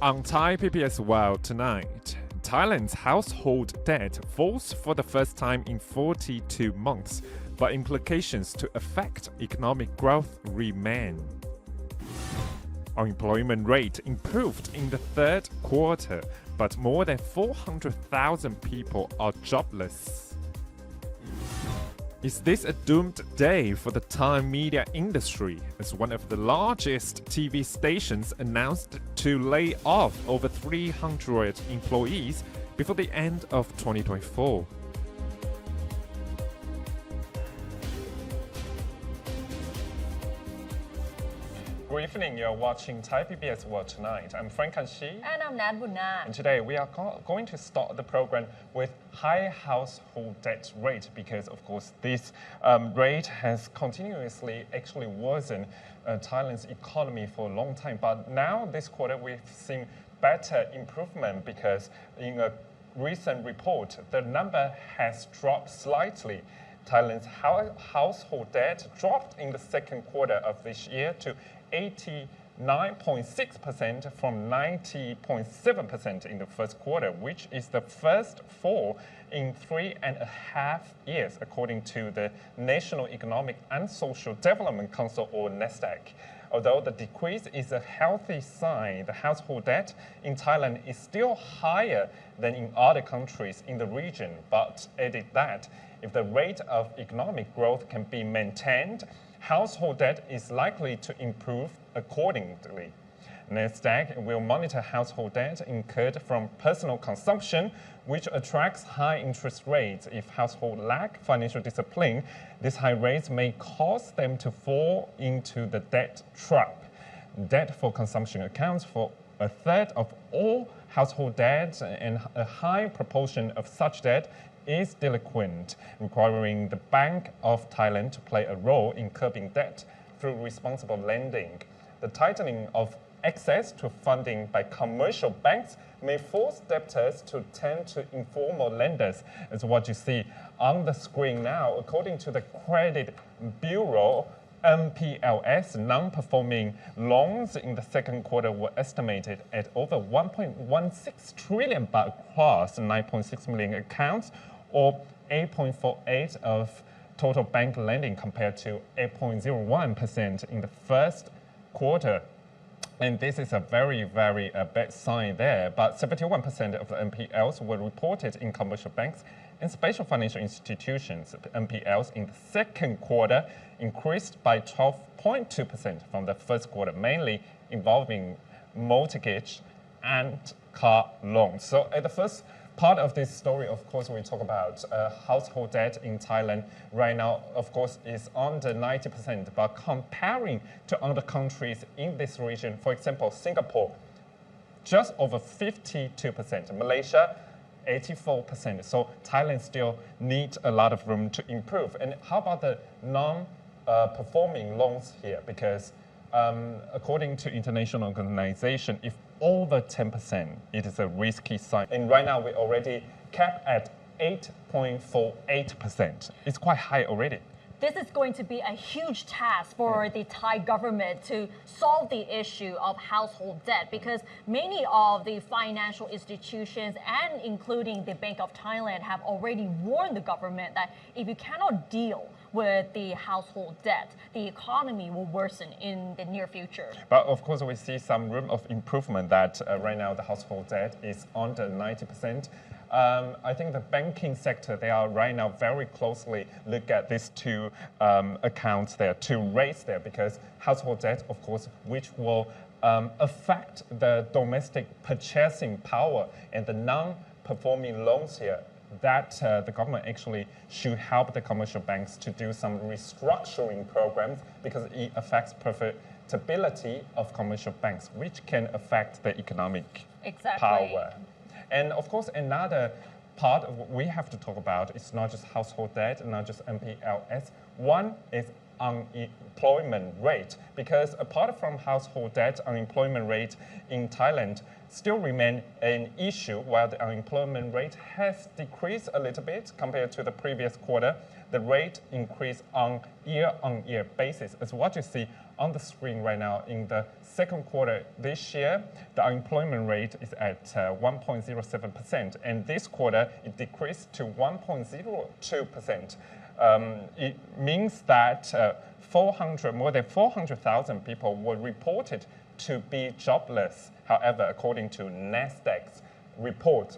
On Thai PBS World tonight, Thailand's household debt falls for the first time in 42 months, but implications to affect economic growth remain. Unemployment rate improved in the third quarter, but more than 400,000 people are jobless. Is this a doomed day for the Thai media industry, as one of the largest TV stations announced to lay off over 300 employees before the end of 2024? Good evening, you're watching Thai PBS World Tonight. I'm Frank Kanshi. And I'm Nat Bunna. And today we are going to start the program with high household debt rate because, of course, this rate has continuously actually worsened Thailand's economy for a long time. But now this quarter we've seen better improvement because in a recent report, the number has dropped slightly. Thailand's household debt dropped in the second quarter of this year to 89.6% from 90.7% in the first quarter, which is the first fall in 3.5 years, according to the National Economic and Social Development Council, or NESDAQ. Although the decrease is a healthy sign, the household debt in Thailand is still higher than in other countries in the region, but added that if the rate of economic growth can be maintained, household debt is likely to improve accordingly. NASDAQ will monitor household debt incurred from personal consumption, which attracts high interest rates. If households lack financial discipline, these high rates may cause them to fall into the debt trap. Debt for consumption accounts for a third of all household debt, and a high proportion of such debt is delinquent, requiring the Bank of Thailand to play a role in curbing debt through responsible lending. The tightening of access to funding by commercial banks may force debtors to turn to informal lenders, as what you see on the screen now. According to the Credit Bureau, NPLs, non-performing loans in the second quarter were estimated at over 1.16 trillion baht across 9.6 million accounts, or 8.48% of total bank lending compared to 8.01% in the first quarter. And this is a very, very bad sign there. But 71% of the NPLs were reported in commercial banks and special financial institutions. NPLs in the second quarter increased by 12.2% from the first quarter, mainly involving mortgage and car loans. So at the first part of this story, of course, we talk about household debt in Thailand right now, of course, is under 90%. But comparing to other countries in this region, for example, Singapore, just over 52%, Malaysia, 84%. So Thailand still needs a lot of room to improve. And how about the non-performing loans here? Because according to international organization, if over 10%, it is a risky sign. And right now, we already capped at 8.48%. It's quite high already. This is going to be a huge task for the Thai government to solve the issue of household debt, because many of the financial institutions and including the Bank of Thailand have already warned the government that if you cannot deal with the household debt, the economy will worsen in the near future. But of course, we see some room of improvement that right now the household debt is under 90%. I think the banking sector, they are right now very closely look at these two accounts there, two rates there, because household debt, of course, which will affect the domestic purchasing power, and the non-performing loans here, that the government actually should help the commercial banks to do some restructuring programs, because it affects profitability of commercial banks, which can affect the economic power. And of course, another part of what we have to talk about is not just household debt, not just NPLs. One is unemployment rate, because apart from household debt, unemployment rate in Thailand still remain an issue. While the unemployment rate has decreased a little bit compared to the previous quarter, the rate increased on year-on-year basis. As what you see on the screen right now, in the second quarter this year, the unemployment rate is at 1.07%, and this quarter it decreased to 1.02%. It means that more than 400,000 people were reported to be jobless. However, according to NASDAQ's report,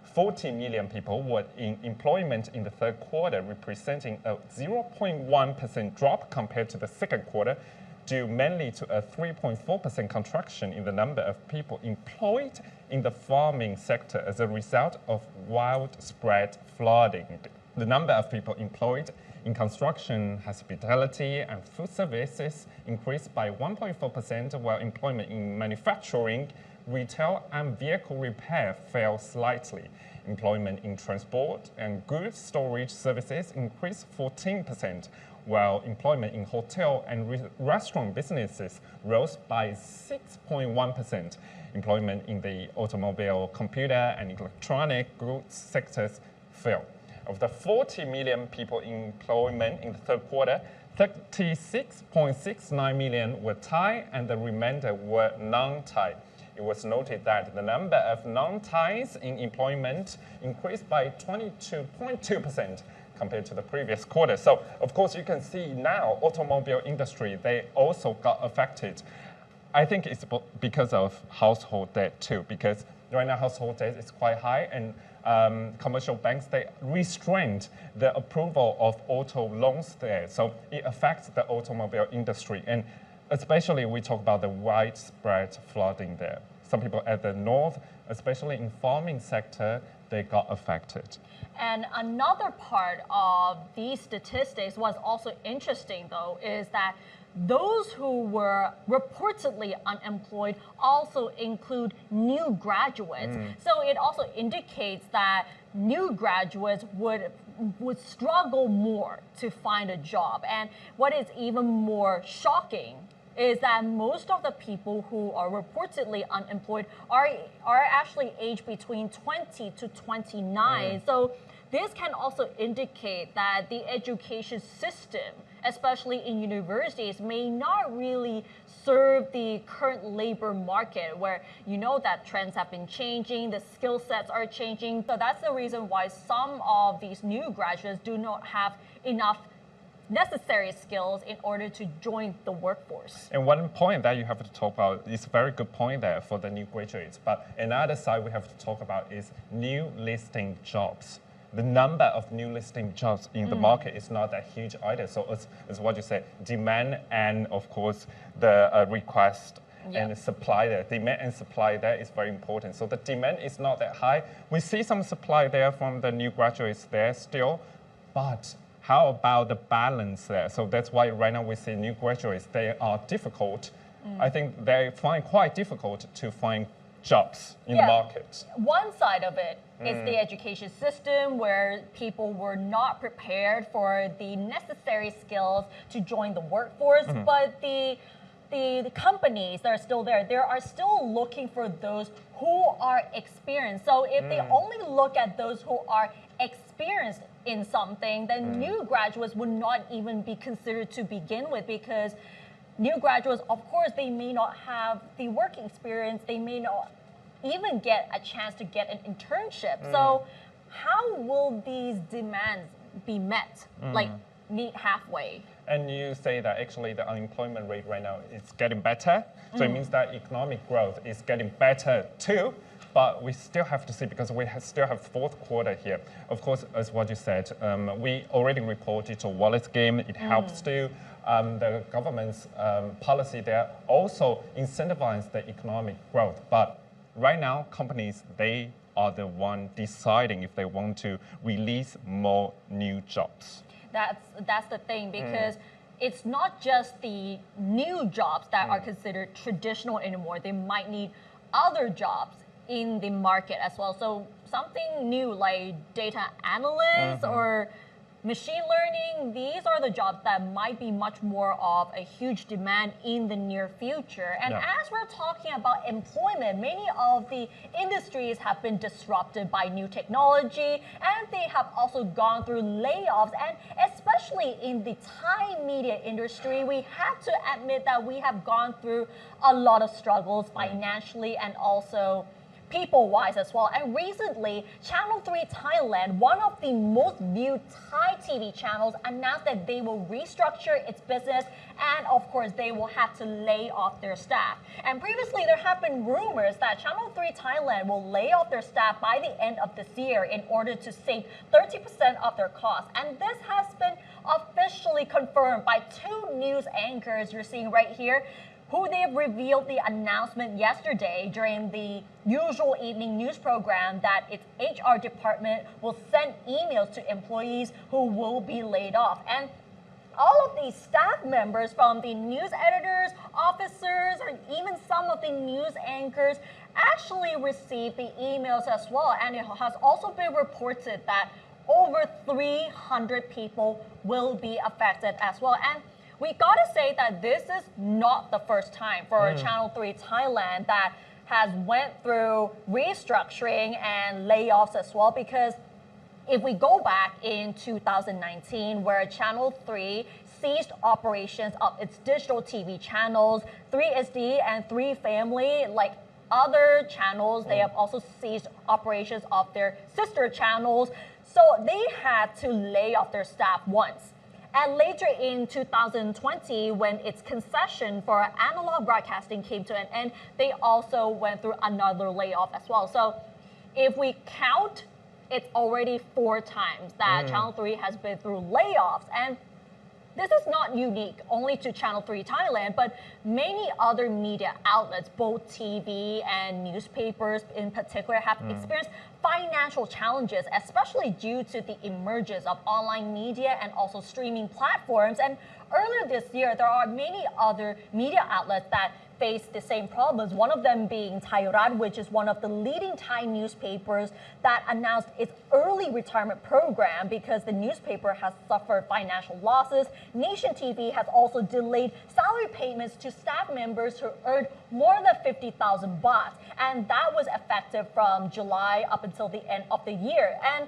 40 million people were in employment in the third quarter, representing a 0.1% drop compared to the second quarter, due mainly to a 3.4% contraction in the number of people employed in the farming sector as a result of widespread flooding. The number of people employed in construction, hospitality, and food services increased by 1.4%, while employment in manufacturing, retail, and vehicle repair fell slightly. Employment in transport and goods storage services increased 14%, while employment in hotel and restaurant businesses rose by 6.1%. Employment in the automobile, computer, and electronic goods sectors fell. Of the 40 million people in employment in the third quarter, 36.69 million were Thai and the remainder were non-Thai. It was noted that the number of non-Thais in employment increased by 22.2% compared to the previous quarter. So, of course, you can see now automobile industry, they also got affected. I think it's because of household debt too, because right now household debt is quite high, and commercial banks, they restrained the approval of auto loans there. So it affects the automobile industry. And especially we talk about the widespread flooding there. Some people at the north, especially in farming sector, they got affected. And another part of these statistics was also interesting, though, is that those who were reportedly unemployed also include new graduates. So it also indicates that new graduates would struggle more to find a job. And what is even more shocking is that most of the people who are reportedly unemployed are actually aged between 20 to 29. So this can also indicate that the education system, especially in universities, may not really serve the current labor market, where you know that trends have been changing, the skill sets are changing. So that's the reason why some of these new graduates do not have enough necessary skills in order to join the workforce. And one point that you have to talk about is a very good point there for the new graduates. But another side we have to talk about is new listing jobs. The number of new listing jobs in the market is not that huge either. So it's what you say, demand and of course the request and supply there. Demand and supply there is very important. So the demand is not that high. We see some supply there from the new graduates there still, but how about the balance there? So that's why right now we see new graduates, they are difficult. I think they find quite difficult to find jobs in the market. One side of it is the education system, where people were not prepared for the necessary skills to join the workforce. But the companies that are still there, they are still looking for those who are experienced. So if they only look at those who are experienced in something, then new graduates would not even be considered to begin with, because new graduates, of course, they may not have the working experience, they may not even get a chance to get an internship. So how will these demands be met, like meet halfway? And you say that actually the unemployment rate right now is getting better. So it means that economic growth is getting better too. But we still have to see, because we still have fourth quarter here. Of course, as what you said, we already reported to wallet scheme. It helps to the government's policy there also incentivize the economic growth. But right now, companies, they are the one deciding if they want to release more new jobs. That's the thing, because it's not just the new jobs that are considered traditional anymore. They might need other jobs in the market as well. So something new like data analysts or machine learning, these are the jobs that might be much more of a huge demand in the near future. And as we're talking about employment, many of the industries have been disrupted by new technology, and they have also gone through layoffs. And especially in the Thai media industry, we have to admit that we have gone through a lot of struggles financially and also people-wise as well. And recently, Channel 3 Thailand, one of the most viewed Thai TV channels, announced that they will restructure its business, and of course, they will have to lay off their staff. And previously, there have been rumors that Channel 3 Thailand will lay off their staff by the end of this year in order to save 30% of their costs. And this has been officially confirmed by two news anchors you're seeing right here, who they have revealed the announcement yesterday during the usual evening news program that its HR department will send emails to employees who will be laid off. And all of these staff members, from the news editors, officers, or even some of the news anchors, actually received the emails as well. And it has also been reported that over 300 people will be affected as well. And we gotta say that this is not the first time for Channel 3 Thailand that has went through restructuring and layoffs as well, because if we go back in 2019, where Channel 3 ceased operations of its digital TV channels, 3SD and 3 Family, like other channels, they have also ceased operations of their sister channels. So they had to lay off their staff once. And later in 2020, when its concession for analog broadcasting came to an end, they also went through another layoff as well. So if we count, it's already 4 times that Channel 3 has been through layoffs. And this is not unique only to Channel 3 Thailand, but many other media outlets, both TV and newspapers in particular, have experienced financial challenges, especially due to the emergence of online media and also streaming platforms. And earlier this year, there are many other media outlets that face the same problems, one of them being Thailand, which is one of the leading Thai newspapers that announced its early retirement program because the newspaper has suffered financial losses. Nation TV has also delayed salary payments to staff members who earned more than 50,000 baht, and that was effective from July up until the end of the year. And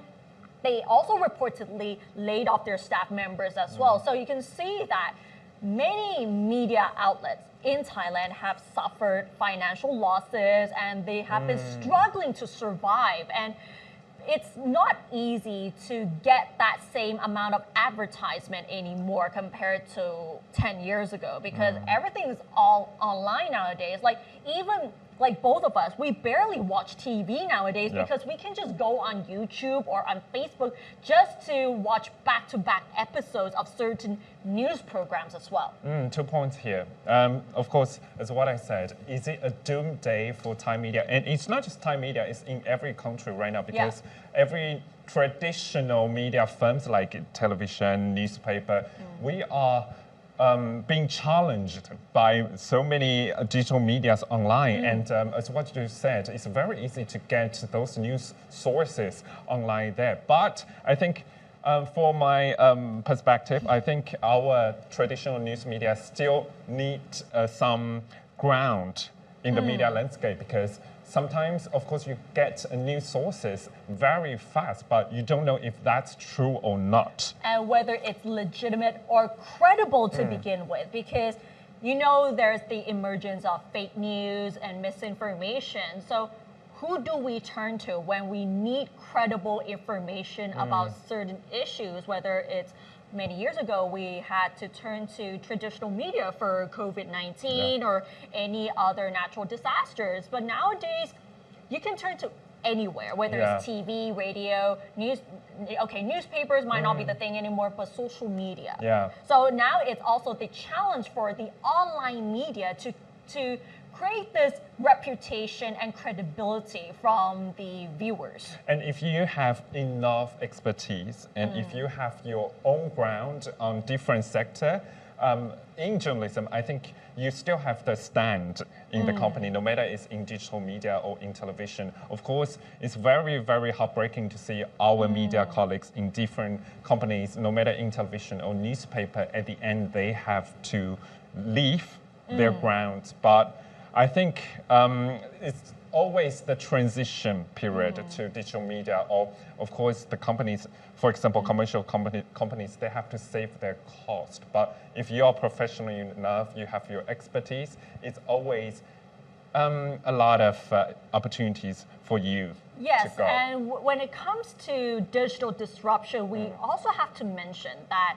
they also reportedly laid off their staff members as well. So you can see that many media outlets in Thailand have suffered financial losses, and they have been struggling to survive. And it's not easy to get that same amount of advertisement anymore compared to 10 years ago, because everything is all online nowadays. Like even like both of us, we barely watch TV nowadays because we can just go on YouTube or on Facebook just to watch back-to-back episodes of certain news programs as well. 2 points here. Of course, as what I said, is it a doom day for Thai media? And it's not just Thai media, it's in every country right now, because every traditional media firms like television, newspaper, we are being challenged by so many digital medias online. And as what you said, it's very easy to get those news sources online there. But I think for my perspective, I think our traditional news media still need some ground in the media landscape, because sometimes, of course, you get news sources very fast, but you don't know if that's true or not. And whether it's legitimate or credible to begin with, because you know there's the emergence of fake news and misinformation. So who do we turn to when we need credible information about certain issues, whether it's many years ago, we had to turn to traditional media for COVID-19 or any other natural disasters. But nowadays, you can turn to anywhere, whether it's TV, radio, news. Okay, newspapers might not be the thing anymore, but social media. So now it's also the challenge for the online media to create this reputation and credibility from the viewers. And if you have enough expertise and if you have your own ground on different sector, in journalism, I think you still have the stand in the company, no matter it's in digital media or in television. Of course, it's very, very heartbreaking to see our media colleagues in different companies, no matter in television or newspaper, at the end they have to leave their grounds. But I think it's always the transition period to digital media, or of course the companies, for example, commercial companies, they have to save their cost. But if you are professional enough, you have your expertise, it's always a lot of opportunities for you Yes, to go. and when it comes to digital disruption, we also have to mention that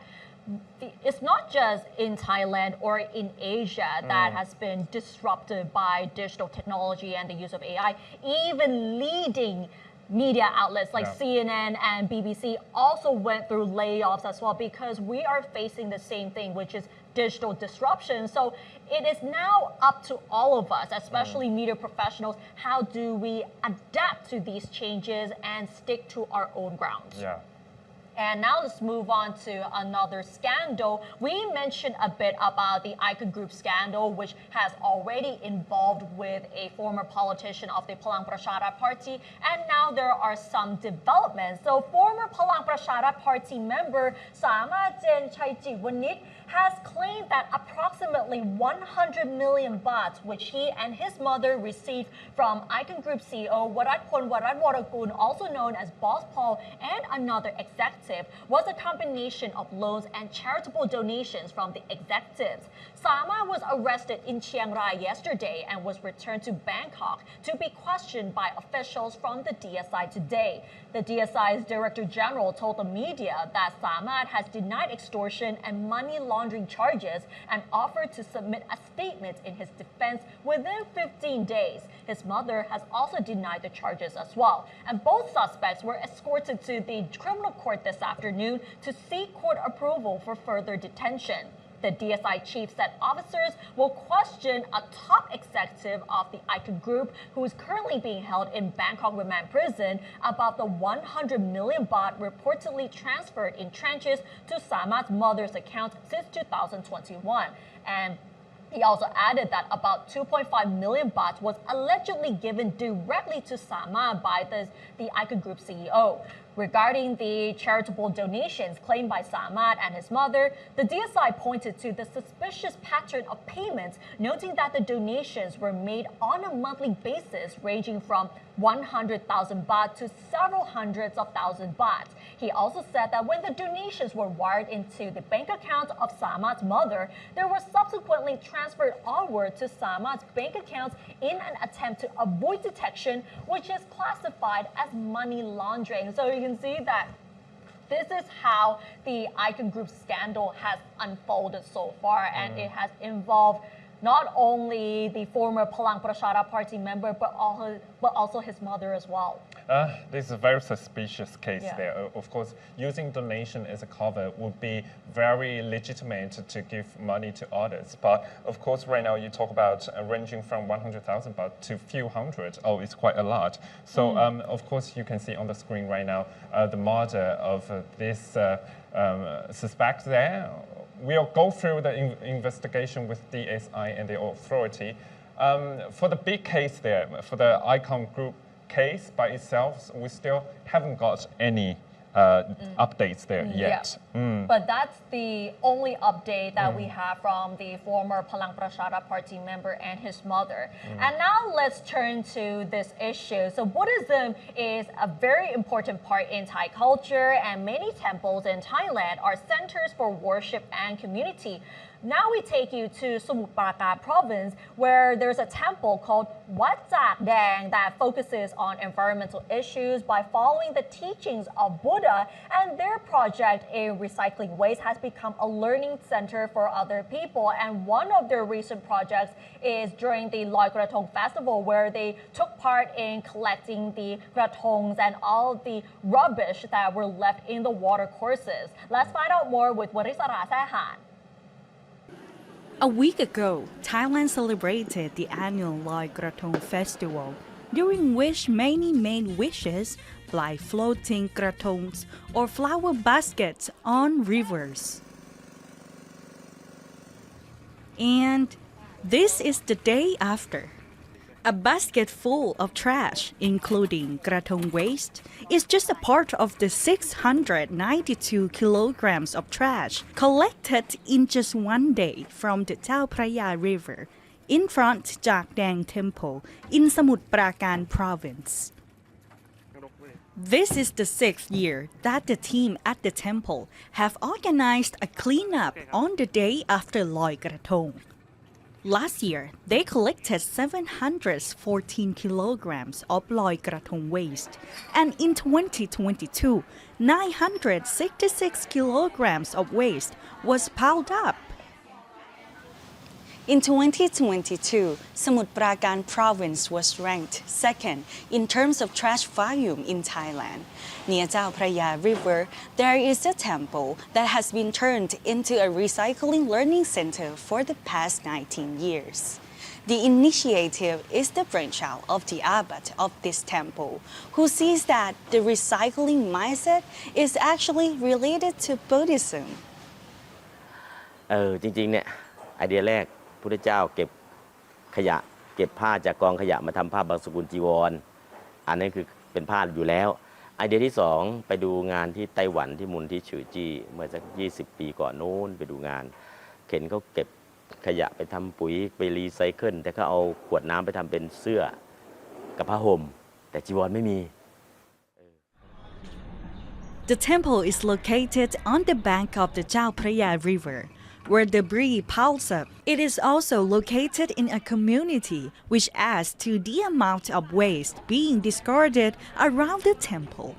it's not just in Thailand or in Asia that has been disrupted by digital technology and the use of AI. Even leading media outlets like CNN and BBC also went through layoffs as well, because we are facing the same thing, which is digital disruption. So it is now up to all of us, especially media professionals, how do we adapt to these changes and stick to our own grounds? Yeah. And now let's move on to another scandal. We mentioned a bit about the Icon Group scandal, which has already involved with a former politician of the Palang Pracharat Party. And now there are some developments. So former Palang Pracharat Party member Samajen Chaijiwanit has claimed that approximately 100 million bahts, which he and his mother received from Icon Group CEO Waratpol Waratwaragun, also known as Boss Paul, and another executive, was a combination of loans and charitable donations from the executives. Sama was arrested in Chiang Rai yesterday and was returned to Bangkok to be questioned by officials from the DSI today. The DSI's Director General told the media that Samad has denied extortion and money laundering charges and offered to submit a statement in his defense within 15 days. His mother has also denied the charges as well. And both suspects were escorted to the criminal court this afternoon to seek court approval for further detention. The DSI chief said officers will question a top executive of the Icon Group, who is currently being held in Bangkok Remand Prison, about the 100 million baht reportedly transferred in tranches to Samad's mother's account since 2021. And he also added that about 2.5 million baht was allegedly given directly to Samad by the Icon Group CEO. Regarding the charitable donations claimed by Samad and his mother, the DSI pointed to the suspicious pattern of payments, noting that the donations were made on a monthly basis ranging from 100,000 baht to several hundreds of thousand baht. He also said that when the donations were wired into the bank account of Samad's mother, they were subsequently transferred onward to Samad's bank accounts in an attempt to avoid detection, which is classified as money laundering. So you can see that this is how the Icon Group scandal has unfolded so far, and it has involved not only the former Palang Pracharat Party member, but also his mother as well. This is a very suspicious case there. Of course, using donation as a cover would be very legitimate to give money to others. But of course, right now you talk about ranging from 100,000 baht to few hundred. Oh, it's quite a lot. So of course, you can see on the screen right now the mother of this suspect there. We'll go through the investigation with DSI and the authority. For the big case there, for the Icon Group case by itself, we still haven't got any updates there yet. But that's the only update that we have from the former Palang Pracharat Party member and his mother. And now let's turn to this issue. So Buddhism is a very important part in Thai culture, and many temples in Thailand are centers for worship and community. Now we take you to Samut Prakan province, where there's a temple called Wat Jak Dang that focuses on environmental issues by following the teachings of Buddha, and their project in recycling waste has become a learning center for other people. And one of their recent projects is during the Loi Krathong festival, where they took part in collecting the krathongs and all the rubbish that were left in the water courses. Let's find out more with Warisara Sahan. A week ago, Thailand celebrated the annual Loi Krathong festival, during which many made wishes by floating krathongs or flower baskets on rivers. And this is the day after. A basket full of trash, including krathong waste, is just a part of the 692 kilograms of trash collected in just one day from the Chao Phraya River in front Jak Dang Temple in Samut Prakan province. This is the 6th year that the team at the temple have organized a cleanup on the day after Loi Krathong. Last year, they collected 714 kilograms of Loi Krathong waste, and in 2022, 966 kilograms of waste was piled up. In 2022, Samut Prakan province was ranked second in terms of trash volume in Thailand. Near Chao Phraya River, there is a temple that has been turned into a recycling learning center for the past 19 years. The initiative is the brainchild of the abbot of this temple, who sees that the recycling mindset is actually related to Buddhism. จริงๆเนี่ยไอเดียแรกพุทธเจ้าเก็บขยะเก็บผ้าจากกองขยะมาทำผ้าบางสกุลจีวรอันนั้นคือเป็นผ้าอยู่แล้วไอเดียที่2ไปดูงานที่ไต้หวันที่มุนที่ฉือจี้เมื่อสัก20 ปีก่อนโน้นไปดูงานเห็นเขาเก็บขยะไปทำปุ๋ยไปรีไซเคิลแต่เขาเอาขวดน้ำไปทำเป็นเสื้อกับผ้าห่มแต่จีวรไม่มี The temple is located on the bank of the Chao Phraya River, where debris piles up. It is also located in a community which adds to the amount of waste being discarded around the temple.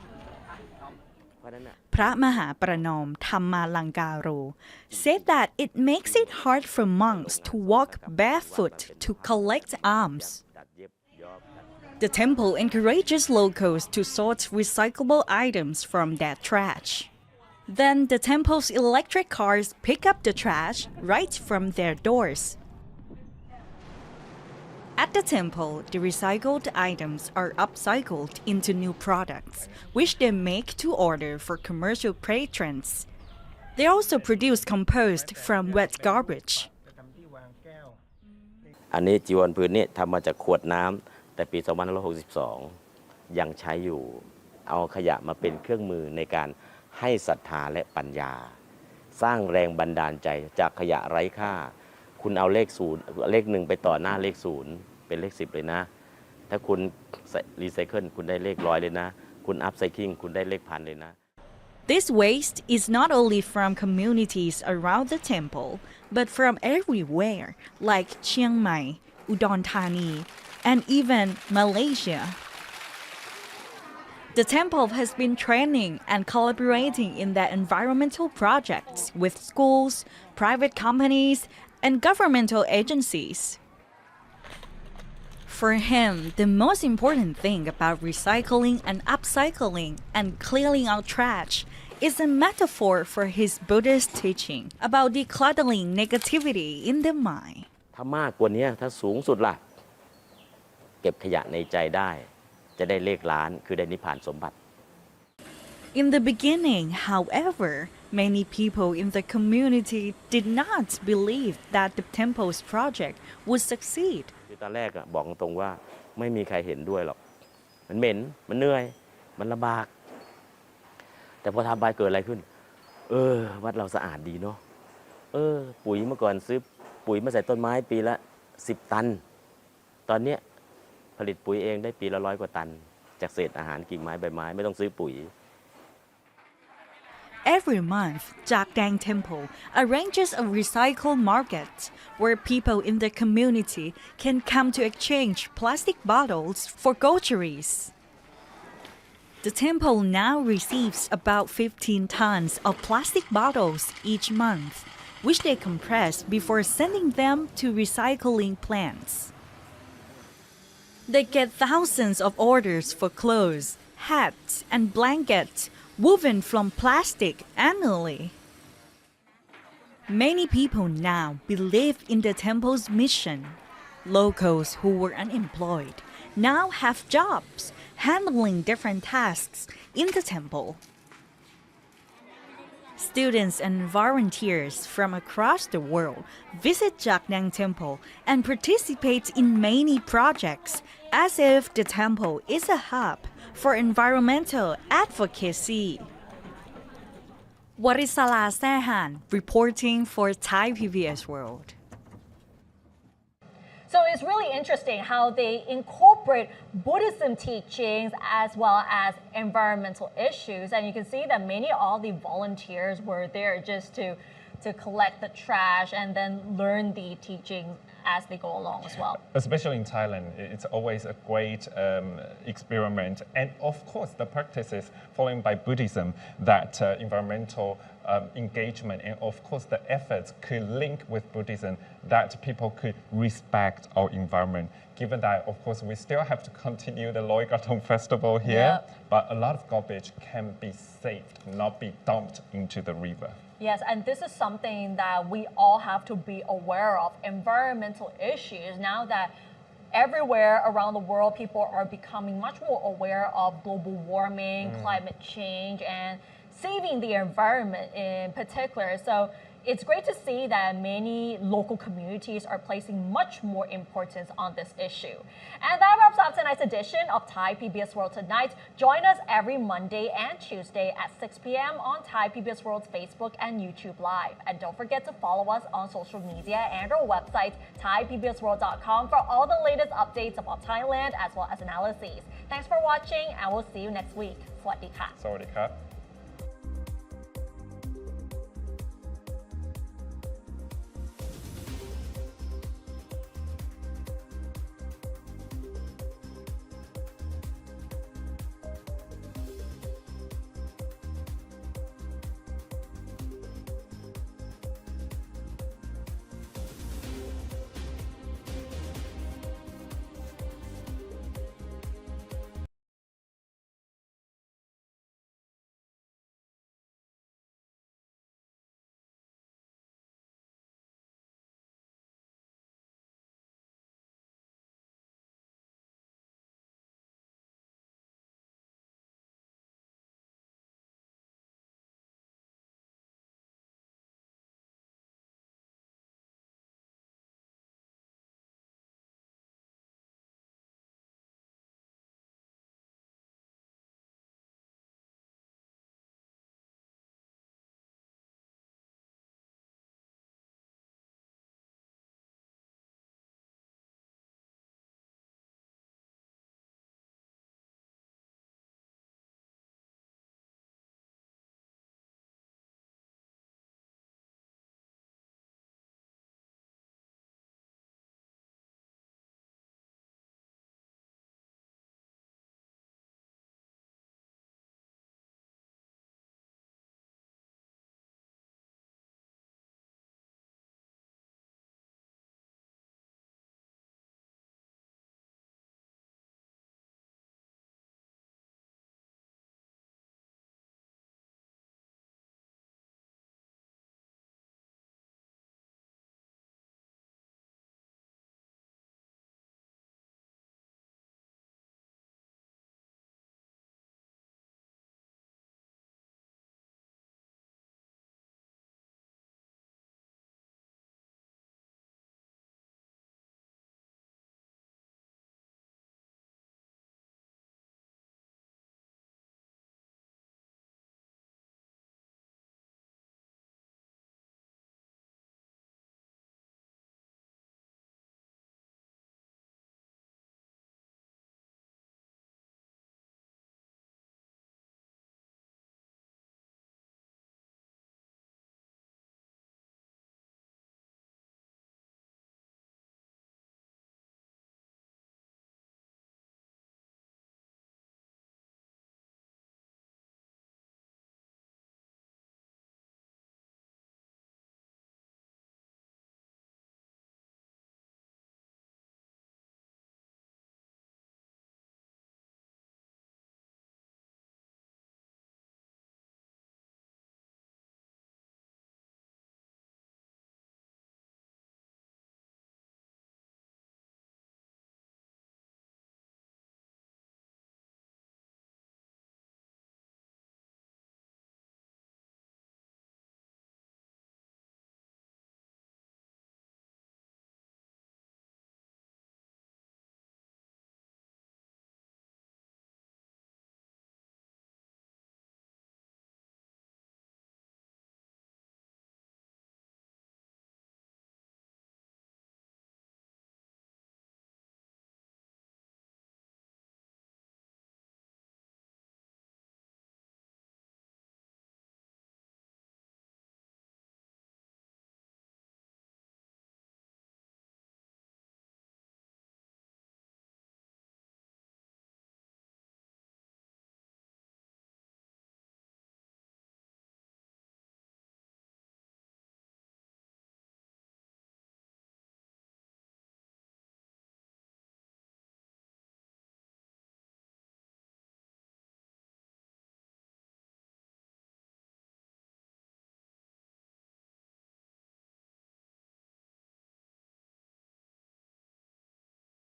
พระมหาประนอมธรรมาลังการโร said that it makes it hard for monks to walk barefoot to collect alms. The temple encourages locals to sort recyclable items from that trash. Then the temple's electric cars pick up the trash right from their doors. At the temple, the recycled items are upcycled into new products, which they make to order for commercial patrons. They also produce compost from wet garbage. อันนี้จีวรผืนนี้ทำมาจากขวดน้ำแต่ปี2562ยังใช้อยู่เอาขยะมาเป็นเครื่องมือในการให้ศรัทธาและปัญญาสร้างแรงบันดาลใจจากขยะไร้ค่าคุณเอาเลข0เลข1ไปต่อหน้าเลข0เป็นเลข10เลยนะถ้าคุณรีไซเคิลคุณได้เลข100เลยนะคุณอัพไซคลิงคุณได้เลข1,000เลยนะ This waste is not only from communities around the temple, but from everywhere, like Chiang Mai, Udon Thani, and even Malaysia. The temple has been training and collaborating in their environmental projects with schools, private companies, and governmental agencies. For him, the most important thing about recycling and upcycling and clearing out trash is a metaphor for his Buddhist teaching about decluttering negativity in the mind. ถ้ามากกว่านี้ถ้าสูงสุดล่ะเก็บขยะในใจได้จะได้เลขล้านคือได้นิพพานสมบัติ In the beginning, however, many people in the community did not believe that the temple's project would succeed. ตอนแรกบอกตรงว่าไม่มีใครเห็นด้วยหรอกมันเหม็นมันเหนื่อยมันลำบากแต่พอทำไปเกิดอะไรขึ้นวัดเราสะอาดดีเนาะปุ๋ยเมื่อก่อนซื้อปุ๋ยมาใส่ต้นไม้ปีละ10 ตันตอนนี้ผลิตปุ๋ยเองได้ปีละ100 กว่าตันจากเศษอาหารกิ่งไม้ใบไม้ไม่ต้องซื้อปุ๋ย Every month, Jak Dang Temple arranges a recycle market where people in the community can come to exchange plastic bottles for groceries. The temple now receives about 15 tons of plastic bottles each month, which they compress before sending them to recycling plants. They get thousands of orders for clothes, hats, and blankets woven from plastic annually. Many people now believe in the temple's mission. Locals who were unemployed now have jobs handling different tasks in the temple. Students and volunteers from across the world visit Jaknang Temple and participate in many projects as if the temple is a hub for environmental advocacy. Warisala Sehan reporting for Thai PBS World. So it's really interesting how they incorporate Buddhism teachings as well as environmental issues. And you can see that many of the volunteers were there just to collect the trash and then learn the teachings as they go along as well. Especially in Thailand, it's always a great experiment. And of course, the practices following by Buddhism, that environmental engagement and of course the efforts could link with Buddhism, that people could respect our environment. Given that, of course, we still have to continue the Loy Krathong festival here, but a lot of garbage can be saved, not be dumped into the river. Yes, and this is something that we all have to be aware of, environmental issues. Now that everywhere around the world, people are becoming much more aware of global warming, climate change, and saving the environment in particular. So it's great to see that many local communities are placing much more importance on this issue. And that wraps up tonight's edition of Thai PBS World Tonight. Join us every Monday and Tuesday at 6 p.m. on Thai PBS World's Facebook and YouTube Live. And don't forget to follow us on social media and our website, thaipbsworld.com, for all the latest updates about Thailand as well as analyses. Thanks for watching, and we'll see you next week. สวัสดีค่ะ สวัสดีครับ